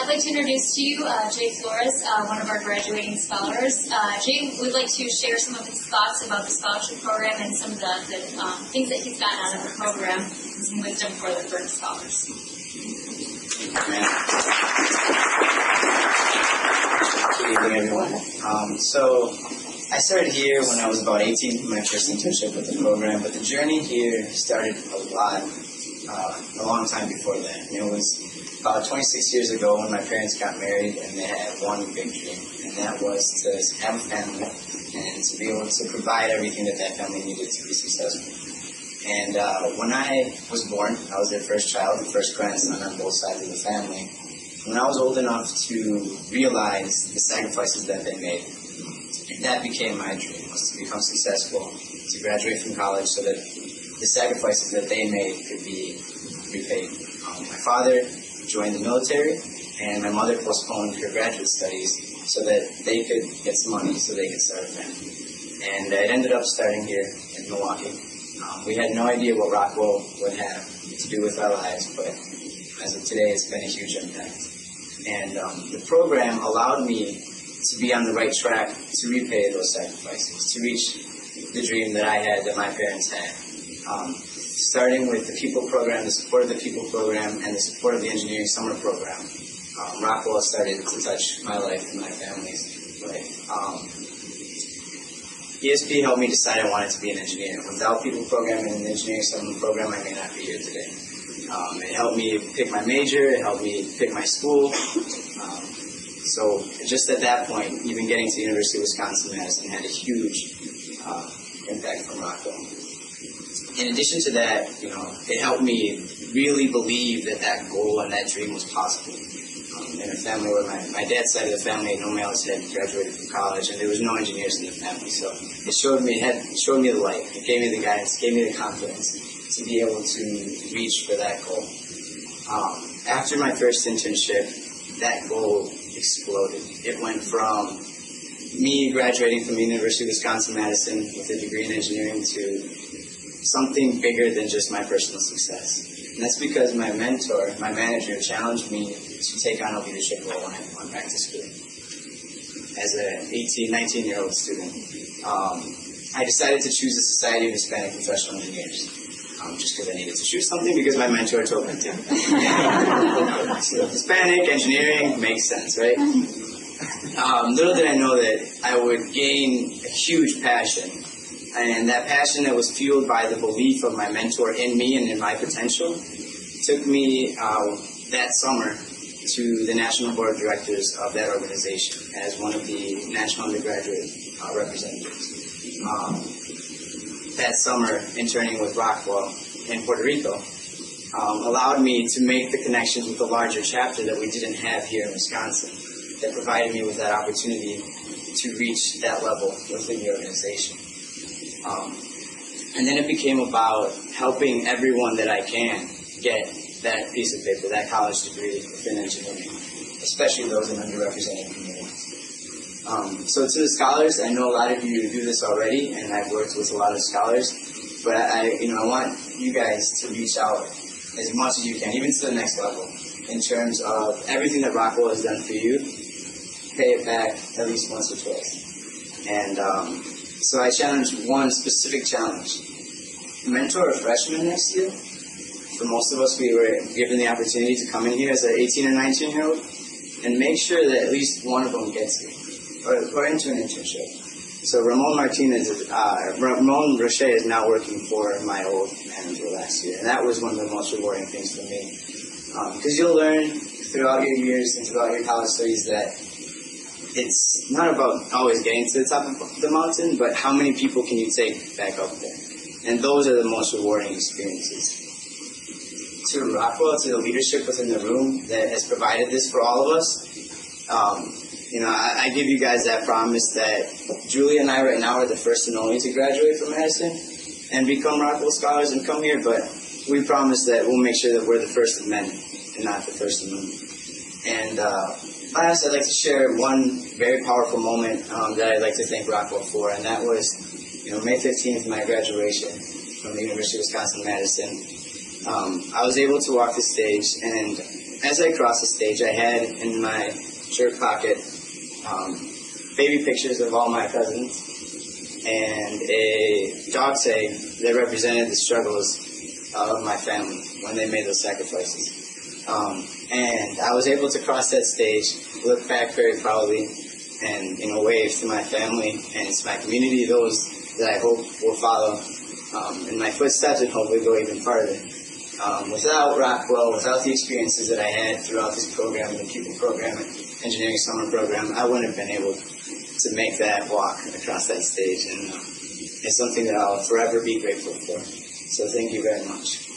I'd like to introduce to you Jay Flores, one of our graduating scholars. Jay would like to share some of his thoughts about the scholarship program and some of the things that he's gotten out of the program and some wisdom for the current scholars. Good evening, everyone. So I started here when I was about 18, my first internship with the program, but the journey here started a long time before that. And it was about 26 years ago when my parents got married, and they had one big dream, and that was to have a family and to be able to provide everything that that family needed to be successful. And when I was born, I was their first child, the first grandson on both sides of the family. When I was old enough to realize the sacrifices that they made, that became my dream, was to become successful, to graduate from college so that the sacrifices that they made could be repaid. My father joined the military, and my mother postponed her graduate studies so that they could get some money so they could start a family. And it ended up starting here in Milwaukee. We had no idea what Rockwell would have to do with our lives, but as of today, it's been a huge impact. And the program allowed me to be on the right track to repay those sacrifices, to reach the dream that I had, that my parents had. Starting with the People program, the support of the People program, and the support of the Engineering Summer program, Rockwell started to touch my life and my family's life. ESP helped me decide I wanted to be an engineer. Without People program and the Engineering Summer program, I may not be here today. It helped me pick my major, it helped me pick my school. So just at that point, even getting to the University of Wisconsin-Madison had a huge impact from Rockwell. In addition to that, it helped me really believe that that goal and that dream was possible. In a family where my dad's side of the family, no males had graduated from college, and there was no engineers in the family. So it showed me the light. It gave me the guidance, gave me the confidence to be able to reach for that goal. After my first internship, that goal exploded. It went from me graduating from the University of Wisconsin-Madison with a degree in engineering to something bigger than just my personal success. And that's because my mentor, my manager, challenged me to take on a leadership role when I went back to school. As an 18, 19-year-old student, I decided to choose the Society of Hispanic Professional Engineers. Just because I needed to choose something, because my mentor told me to. So Hispanic, engineering, makes sense, right? Little did I know that I would gain a huge passion. And that passion that was fueled by the belief of my mentor in me and in my potential took me that summer to the National Board of Directors of that organization as one of the national undergraduate representatives. That summer, interning with Rockwell in Puerto Rico, allowed me to make the connections with the larger chapter that we didn't have here in Wisconsin, that provided me with that opportunity to reach that level within the organization. And then it became about helping everyone that I can get that piece of paper, that college degree within engineering, especially those in underrepresented communities. So to the scholars, I know a lot of you do this already, and I've worked with a lot of scholars, but I want you guys to reach out as much as you can, even to the next level, in terms of everything that Rockwell has done for you, pay it back at least once or twice. And so I challenged one specific challenge. Mentor a freshman next year. For most of us, we were given the opportunity to come in here as an 18 or 19-year-old and make sure that at least one of them gets here or into an internship. So Ramon Roche is now working for my old manager last year, and that was one of the most rewarding things for me. Because you'll learn throughout your years and throughout your college studies that it's not about always getting to the top of the mountain, but how many people can you take back up there? And those are the most rewarding experiences. To Rockwell, to the leadership within the room that has provided this for all of us, I give you guys that promise that Julie and I right now are the first and only to graduate from Madison and become Rockwell scholars and come here, but we promise that we'll make sure that we're the first of many and not the first of none. And last, I'd like to share one very powerful moment that I'd like to thank Rockwell for, and that was May 15th, my graduation from the University of Wisconsin-Madison. I was able to walk the stage and as I crossed the stage, I had in my shirt pocket baby pictures of all my cousins and a dog tag that represented the struggles of my family when they made those sacrifices. And I was able to cross that stage, look back very proudly, and wave to my family and to my community, those that I hope will follow in my footsteps and hopefully go even farther. Without Rockwell, without the experiences that I had throughout this program, the Pupil Program, and Engineering Summer Program, I wouldn't have been able to make that walk across that stage. And it's something that I'll forever be grateful for. So thank you very much.